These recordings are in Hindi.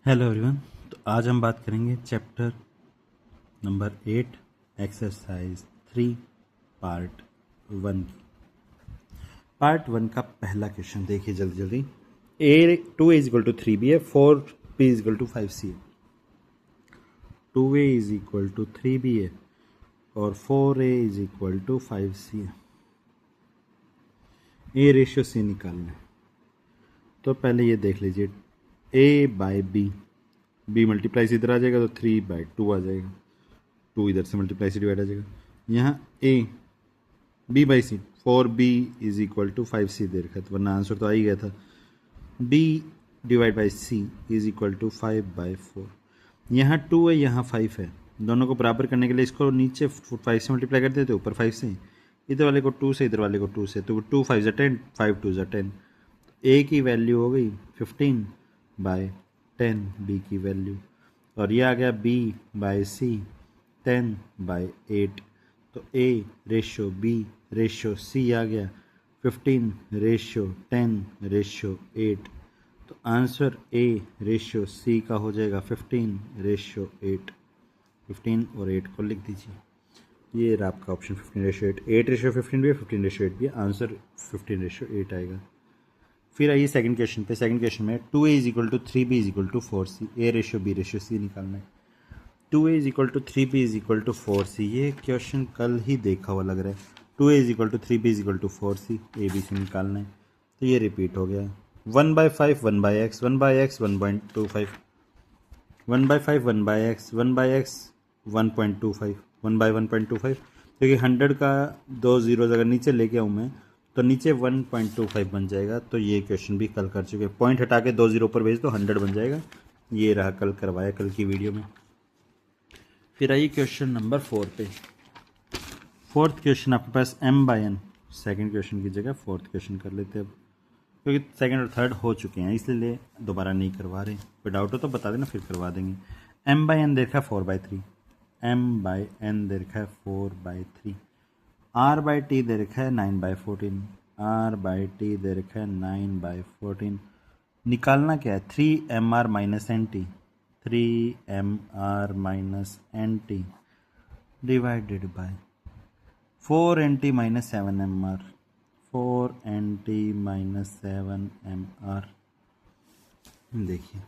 Hello everyone. तो आज हम बात करेंगे चैप्टर नंबर 8 एक्सरसाइज 3 पार्ट 1 की। पार्ट 1 का पहला क्वेश्चन देखिए जल्दी जल्दी। ए 2a is equal to 3b है, 4b is equal to 5c है। 2a is equal to 3b है और 4a is equal to 5c है। ए रेशियो सी निकालना है तो पहले ये देख लीजिए, a by B, B multiply से इधर आ जाएगा तो 3/2 आ जाएगा, 2 इधर से मल्टीप्लाई से डिवाइड आ जाएगा। यहाँ A B by C, 4b is equal to 5c दे रखा है, तो वरना आंसर तो आ ही गया था। b divide by C is equal to 5/4। यहाँ 2 है, यहाँ 5 है, दोनों को बराबर करने के लिए इसको नीचे 5 से मल्टीप्लाई कर देते, ऊपर 5 से, इधर वाले को 2 से, इधर वाले को 2 से, तो 2 5 ज़ा 10, 5 2 ज़ा 10। ए की वैल्यू हो गई 15/10 बी की वैल्यू, और ये आ गया b बाई सी 10/8। तो a ratio b ratio c आ गया 15/10/8। तो आंसर a रेशो c का हो जाएगा 15/8। 15 और 8 को लिख दीजिए। ये रहा आपका ऑप्शन 15/8। 8/15 भी है, 15/8 भी है, आंसर 15/8 आएगा। फिर आइए सेकंड क्वेश्चन पे। सेकंड क्वेश्चन में 2a is equal to 3b is equal to 4c, a ratio b ratio c निकालना है। 2a is equal to 3b is equal to 4c, ये क्वेश्चन कल ही देखा हुआ लग रहा है। 2a is equal to 3b is equal to 4c, a b c निकालना है, तो ये रिपीट हो गया। 1/5 1/x 1/x 1.25, 1/5 1/x 1/x 1.25, 1/1.25, क्योंकि 100 का 2 ज़ीरोज़ अगर नीचे लेके आऊँ मैं तो नीचे 1.25 बन जाएगा। तो ये क्वेश्चन भी कल कर चुके, पॉइंट हटा के 2 ज़ीरो पर भेज दो 100 बन जाएगा। ये रहा कल करवाया, कल की वीडियो में। फिर आइए क्वेश्चन नंबर 4 पे। फोर्थ क्वेश्चन आपके पास m/n, सेकंड क्वेश्चन की जगह फोर्थ क्वेश्चन कर लेते हैं अब, क्योंकि सेकंड और थर्ड हो चुके हैं इसलिए दोबारा नहीं करवा रहे। कोई डाउट हो तो बता देना, फिर करवा देंगे। m/n दे रखा है 4/3, m/n दे रखा है 4/3। r/t दे रखा है 9/14, r/t दे रखा है 9/14। निकालना क्या है? 3mr minus nt, 3mr minus nt divided by 4nt minus 7mr, 4nt minus 7mr। देखिए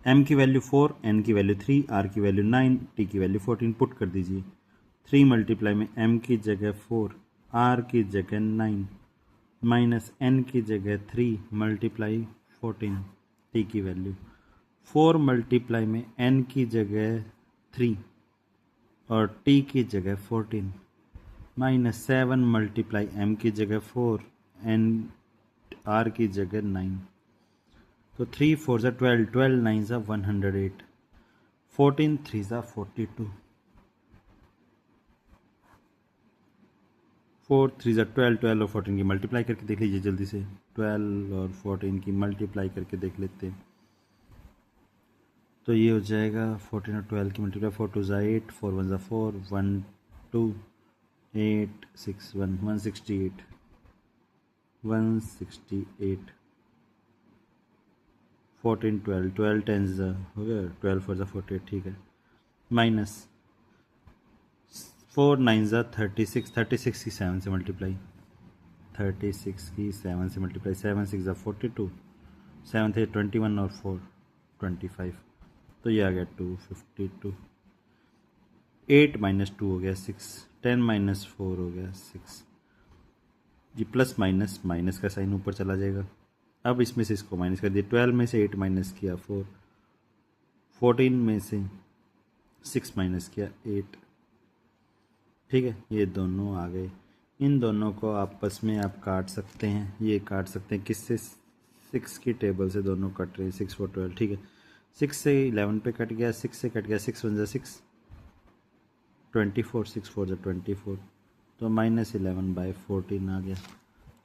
m की वैल्यू 4, n की वैल्यू 3, r की वैल्यू 9, t की वैल्यू 14 पुट कर दीजिए। 3 मल्टीप्लाई में m की जगह 4, r की जगह 9, माइनस n की जगह 3 मल्टीप्लाई 14, t की वैल्यू 4 मल्टीप्लाई में n की जगह 3 और t की जगह 14, माइनस 7 मल्टीप्लाई m की जगह 4, n r की जगह 9। तो 3 4 ज़ा 12, 12 9 ज़ा 108, 14 3 ज़ा 42, 4 3 ज़ा 12, 12 और 14 की मल्टीप्लाई करके देख लीजिए जल्दी से। 12 और 14 की मल्टीप्लाई करके देख लेते हैं, तो ये हो जाएगा 14 और 12 की मल्टीप्लाई, 4 2 ज़ा 8, 4 1 ज़ा 4, 1 2 8 6 1 168, 168, 14 12, 12 10 हो गया, 12 4 48, ठीक है, माइनस 4 9 36, 36 की 7 से मल्टीप्लाई, 36 की 7 से मल्टीप्लाई, 7 6 42, 7 थे 21 और 4 25, तो ये आ गया 252। 8 माइनस 2 हो गया 6, 10 माइनस 4 हो गया 6। जी प्लस माइनस, माइनस का साइन ऊपर चला जाएगा। अब इसमें से इसको माइनस कर दिया, 12 में से 8 माइनस किया 4, 14 में से 6 माइनस किया 8, ठीक है, ये दोनों आ गए। इन दोनों को आपस में आप काट सकते हैं, ये काट सकते हैं किससे? 6 की टेबल से दोनों कट रहे हैं, 6 4 12, ठीक है। 6 से 11 पे कट गया, 6 से कट गया, 6 1 ज़ा 6 24, 6 4 ज़ा 24, तो माइनस 11/14 आ गया।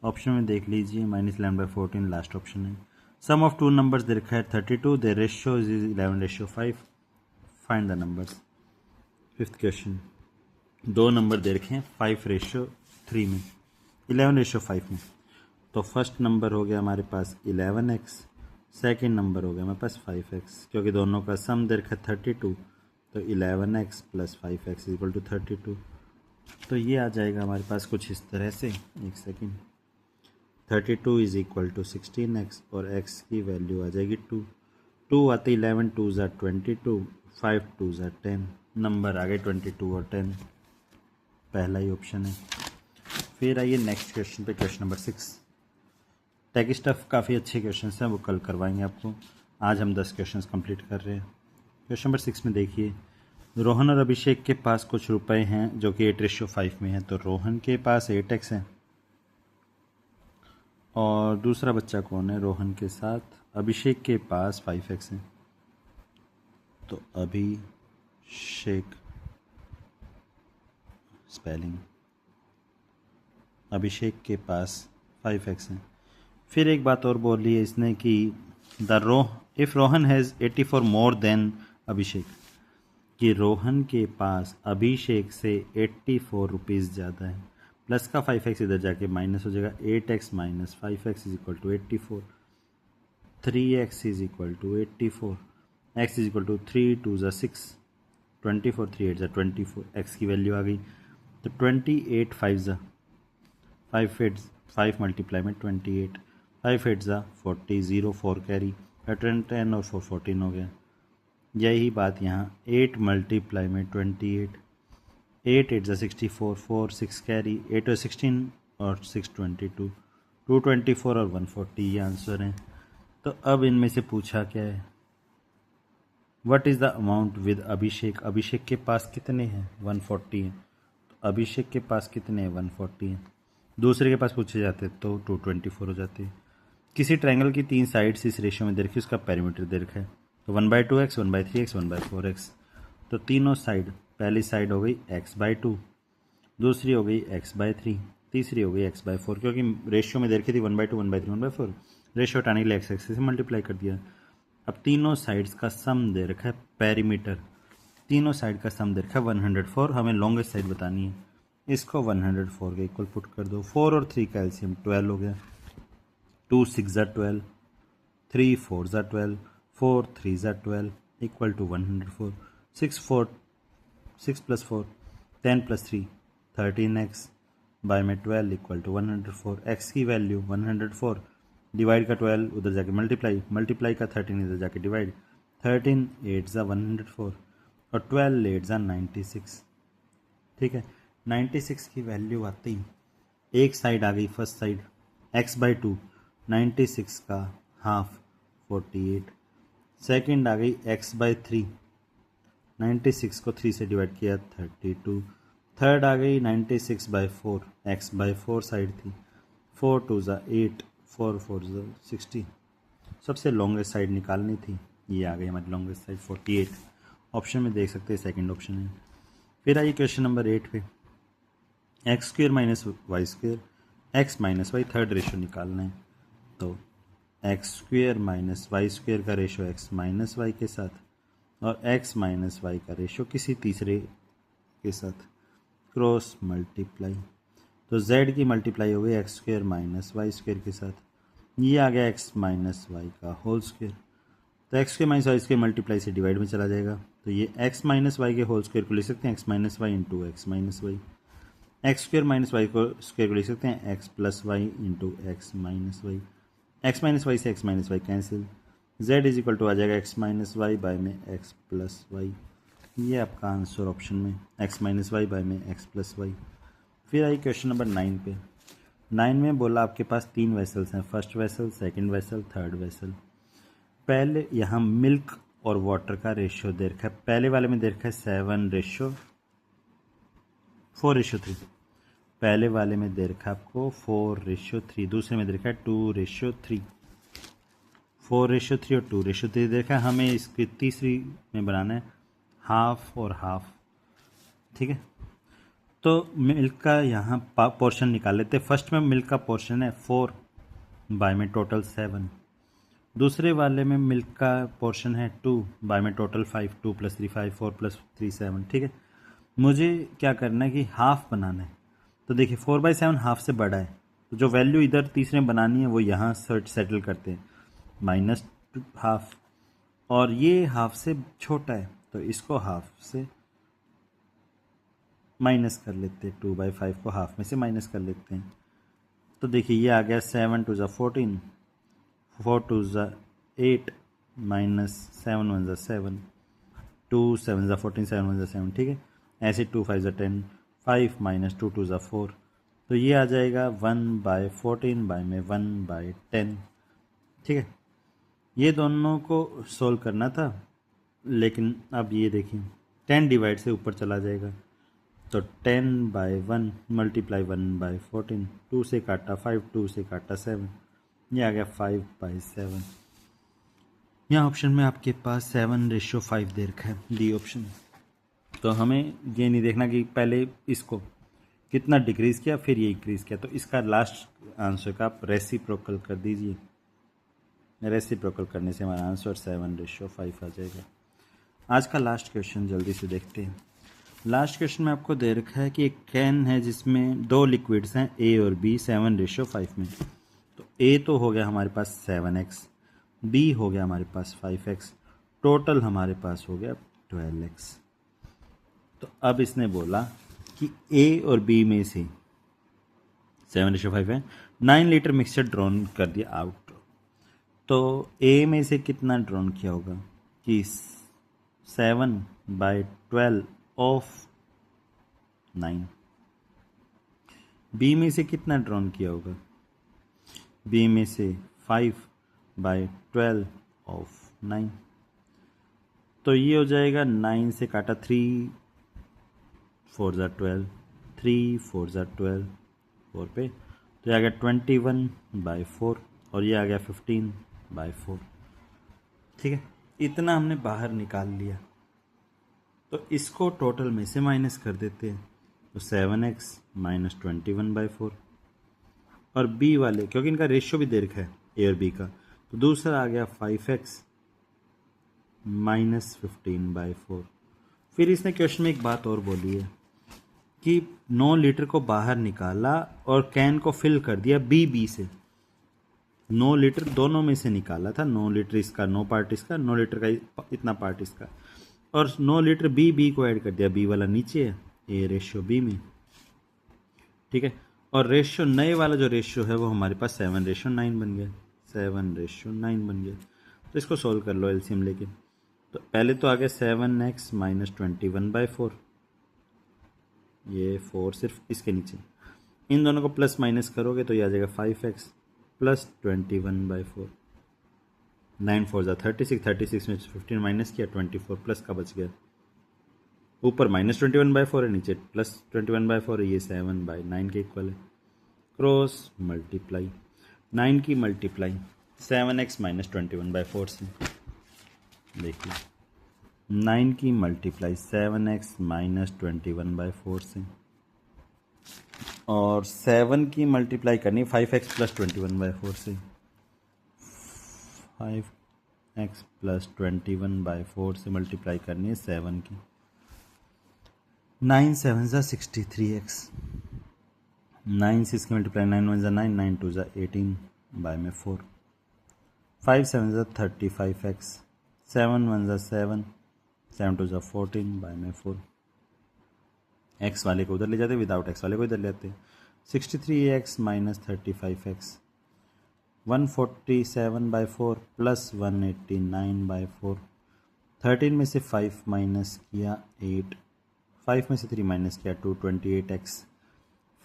ऑप्शन में देख लीजिए, माइनस 11/14 लास्ट ऑप्शन है। सम ऑफ टू नंबर्स दे रखा है 32, the ratio is 11/5, find the numbers. Fifth question, दो नंबर दे रखे हैं 5/3 में, 11/5 में। तो फर्स्ट नंबर हो गया हमारे पास 11x, सेकंड नंबर हो गया मेरे पास 5x, क्योंकि दोनों का सम दे रखा 32, तो 11x plus 5x equal to 32। तो ये आ जाएगा हमारे पास कुछ इस तरह से, एक second, 32 is equal to 16x और x की वैल्यू आ जाएगी 2। 2 आते 11 2 ज़ा 22, 5 2 ज़ा 10, नंबर आ गए 22 और 10, पहला ही ऑप्शन है। फिर आइए नेक्स्ट क्वेश्चन पे, क्वेश्चन नंबर 6। टेक स्टफ काफ़ी अच्छे क्वेश्चन हैं, वो कल करवाएंगे आपको, आज हम 10 क्वेश्चन कंप्लीट कर रहे हैं। क्वेश्चन नंबर 6 में देखिए, रोहन और अभिषेक के पास कुछ रुपए हैं जो कि 8:5 में है। तो रोहन के पास 8x है और दूसरा बच्चा कौन है रोहन के साथ, अभिषेक के पास 5x है। तो अभिषेक, स्पेलिंग, अभिषेक के पास 5x है। फिर एक बात और बोली है इसने कि if Rohan has 84 more than Abhishek, कि रोहन के पास अभिषेक से 84 रुपीज़ ज़्यादा है। प्लस का 5x इधर जाके माइनस हो जाएगा, 8x minus 5x is equal to 84, 3x is equal to 84, x is equal to 3 2 ज़ा 6, 24 3 8 ज़ा 24, x की वैल्यू आ गई। तो 28 5 ज़ा 5 मल्टीप्लाई में 28, 5 8 ज़ा 40, 0 4 कैरी, 10 और 4 14 हो गया। यही बात यहाँ 8 मल्टीप्लाई में 28, 8 8 ज़ा 64, 4 6 कैरी, 8 और 16 और 6 22, 224 और 140, ये आंसर है। तो अब इनमें से पूछा क्या है, what is the amount with Abhishek, Abhishek के पास कितने हैं, 140 हैं। तो अभिषेक के पास कितने हैं, 140 हैं। दूसरे के पास पूछे जाते तो 224 हो जाते। किसी ट्रायंगल की 3 साइड्स इस रेशियो में दे रखी, उसका पेरीमीटर दे रखा है। तो 1/2x, 1/3x, 1/4x। तो तीनों साइड, पहली साइड हो गई x/2, दूसरी हो गई x/3, तीसरी हो गई x/4, क्योंकि रेशियो में दे रखी थी 1/2, 1/3, 1/4, रेशियो हटाने के लिए x एक्सिस से मल्टीप्लाई कर दिया। अब तीनों साइड्स का सम दे रखा है पेरीमीटर, तीनों साइड का सम दे रखा है 104, हमें लॉन्गेस्ट साइड बतानी है। इसको 104 के इक्वल पुट कर दो, 4 और 3 का एलसीएम 12 हो गया, 2 6 ज़ा 12, 3 4 ज़ा 12, 4 3 ज़ा 12 equal to 104, 6 plus 4 10 plus 3 13x by में 12 इक्वल टू 104, x की वैल्यू 104, डिवाइड का 12 उधर जाके मल्टीप्लाई का 13 इधर जाके डिवाइड, 13 8 ज़ा 104 और 12 8 ज़ा 96। ठीक है, 96 की वैल्यू आती ही एक साइड आ गई, फर्स्ट साइड x/2, 96 का हाफ 48, सेकंड आ गई x/3, 96 को 3 से डिवाइड किया 32, थर्ड आ गई 96/4, x/4 साइड थी, 4 2 ज़ा 8, 4 4 ज़ा 60, सबसे लॉन्गेस्ट साइड निकालनी थी, ये आ गई हमारी लॉन्गेस्ट साइड 48। ऑप्शन में देख सकते हैं सेकंड ऑप्शन है। फिर आइए क्वेश्चन नंबर 8 पे, x² minus Y square, x minus Y third ratio निकालना है। तो x² माइनस वाई स्क्वेयर का रेशो x माइनस वाई के साथ और x माइनस वाई का रेशो किसी तीसरे के साथ क्रॉस मल्टीप्लाई। तो z की मल्टीप्लाई हो गई x² माइनस वाई स्क्वेयर के साथ, ये आ गया x माइनस वाई का होल स्क्वेयर। तो x² minus Y square multiply से डिवाइड में चला जाएगा, तो ये x माइनस वाई के होल स्क्वेयर को लिख सकते हैं x minus y into x minus y, x² minus y को स्क्वेयर को लिख सकते हैं x plus y into x minus y, x minus y से x minus y cancel, z is equal to आ जाएगा x माइनस वाई बाय में x प्लस वाई, ये आपका आंसर ऑप्शन में x माइनस वाई बाय में x प्लस वाई। फिर आई क्वेश्चन नंबर 9 पे, 9 में बोला आपके पास 3 वेसल्स हैं, first vessel, second vessel, third vessel. पहले यहाँ मिल्क और वाटर का रेशियो दे रखा है, पहले वाले में दे रखा है 7:4:3, पहले वाले में दे रखा है आपको 4:3, दूसरे में दे रखा है 2:3, 4:3 और 2:3 दे रखा है। हमें इसकी तीसरी में बनाना है हाफ और हाफ। ठीक है, तो मिल्क का यहाँ पोर्शन निकाल लेते हैं। फर्स्ट में मिल्क का पोर्शन है 4 बाय में टोटल 7, दूसरे वाले में मिल्क का पोर्शन है 2 बाय में टोटल 5, 2 + 3 5, 4 + 3 7। ठीक है, मुझे क्या करना है कि हाफ बनाना है। तो देखिए 4/7 हाफ से बड़ा है, तो जो वैल्यू इधर तीसरे में बनानी है वो यहाँ सेटल करते हैं, हाफ, और ये हाफ से छोटा है तो इसको हाफ से माइनस कर लेते हैं, 2/5 को हाफ में से माइनस कर लेते हैं। तो देखिए ये आ गया 7 2 14, 4 2 8 माइनस 7 1 7, 2 7 14, 7 1 7, ठीक है। ऐसे 2 5 10, 5 माइनस 2 2 4, तो ये आ जाएगा 1/14 बाय में 1/10, ठीक है। ये दोनों को सोल्व करना था, लेकिन अब ये देखिए 10 डिवाइड से ऊपर चला जाएगा, तो 10/1 मल्टीप्लाई 1/14, 2 से काटा 5, 2 से काटा 7, ये आ गया 5/7। यहाँ ऑप्शन में आपके पास 7:5 दे रखा है, डी ऑप्शन। तो हमें ये नहीं देखना कि पहले इसको कितना डिक्रीज़ किया फिर ये इंक्रीज़ किया, तो इसका लास्ट आंसर का आप रेसिप्रोकल कर दीजिए। रेसिप्रोकल करने से हमारा आंसर 7:5 आ जाएगा। आज का लास्ट क्वेश्चन जल्दी से देखते हैं। लास्ट क्वेश्चन में आपको दे रखा है कि एक कैन है जिसमें 2 लिक्विड्स हैं ए और बी 7:5 में। तो ए तो हो गया हमारे पास 7x, बी हो गया हमारे पास 5x, टोटल हमारे पास हो गया 12x। तो अब इसने बोला कि ए और बी में से 7:5 है, 9 लीटर मिक्सचर ड्रॉन कर दिया आउट। तो ए में से कितना ड्रॉन किया होगा कि 7/12 ऑफ 9। बी में से कितना ड्रॉन किया होगा, बी में से 5/12 ऑफ 9। तो ये हो जाएगा 9 से काटा 3 4 12, 3 4 12, 4 पे, तो ये आ गया 21/4 और ये आ गया 15/4, ठीक है। इतना हमने बाहर निकाल लिया, तो इसको टोटल में से माइनस कर देते हैं, तो 7x माइनस 21/4, और बी वाले क्योंकि इनका रेशियो भी दे रखा है ए और बी का, तो दूसरा आ गया 5x माइनस 15/4। फिर इसने क्वेश्चन में एक बात और बोली है कि 9 लीटर को बाहर निकाला और कैन को फिल कर दिया बी से। 9 लीटर दोनों में से निकाला था, 9 लीटर इसका, 9 पार्ट इसका, 9 लीटर का इतना पार्ट इसका, और 9 लीटर बी को ऐड कर दिया, बी वाला नीचे है, ए रेशियो बी में, ठीक है। और रेशियो नए वाला जो रेशियो है वो हमारे पास 7:9 बन गया, 7:9 बन गया। तो इसको सोल्व कर लो एलसीएम लेके। तो पहले तो आ गया 7x माइनस 21/4, ये 4 सिर्फ इसके नीचे, इन दोनों को प्लस माइनस करोगे तो ये आ जाएगा 5x प्लस 21/4, 9 4 36, 36 में 15 माइनस किया, 24 प्लस का बच गया, ऊपर माइनस 21/4 है, नीचे प्लस 21/4 है, ये 7/9 के इक्वल है। क्रॉस मल्टीप्लाई, 9 की मल्टीप्लाई 7x माइनस 21/4 से, देखिए 9 की मल्टीप्लाई 7x माइनस 21/4 से, और 7 की मल्टीप्लाई करनी 5x प्लस 21/4 से, 5x प्लस 21/4 से मल्टीप्लाई करनी है 7 की, 9 7 63x, 9 6 की मल्टीप्लाई 9 1 9, 9 2 18 बाय में 4, 5 7 35x, 7 1 7, 7 2 14 बाय में 4, एक्स वाले को उधर ले जाते, विदाउट एक्स वाले को इधर ले आते, 63x माइनस 35x, 147/4 प्लस 189/4, 13 में से 5 माइनस किया 8, 5 में से 3 माइनस किया 2, 28x,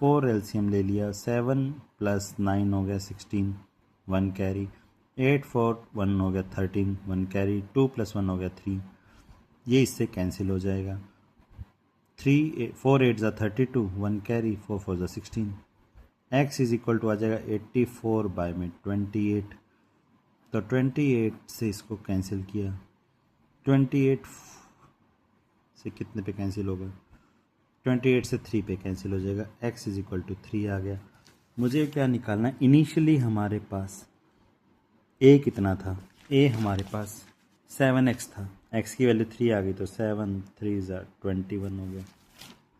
4 एलसीएम ले लिया, 7 प्लस 9 हो गया 16, 1 कैरी, 8 4 1 हो गया 13, 1 कैरी, 2 प्लस 1 हो गया 3, ये इससे कैंसिल हो जाएगा, 4 8 32, 1 carry, 4 4 16, x is equal to आ जाएगा 84 बाय में 28, तो 28 से इसको कैंसिल किया, 28 से कितने पे कैंसिल होगा, 28 से 3 पे कैंसिल हो जाएगा, x इज इक्वल टू 3 आ गया। मुझे क्या निकालना है, इनिशियली हमारे पास a कितना था, a हमारे पास 7x था, x की वैल्यू 3 आ गई, तो 7 3 21 हो गया,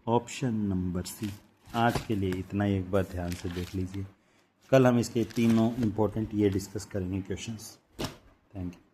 ऑप्शन नंबर सी। आज के लिए इतना ही, एक बार ध्यान से देख लीजिए, कल हम इसके तीनों इम्पोर्टेंट ये डिस्कस करेंगे क्वेश्चंस। Thank you.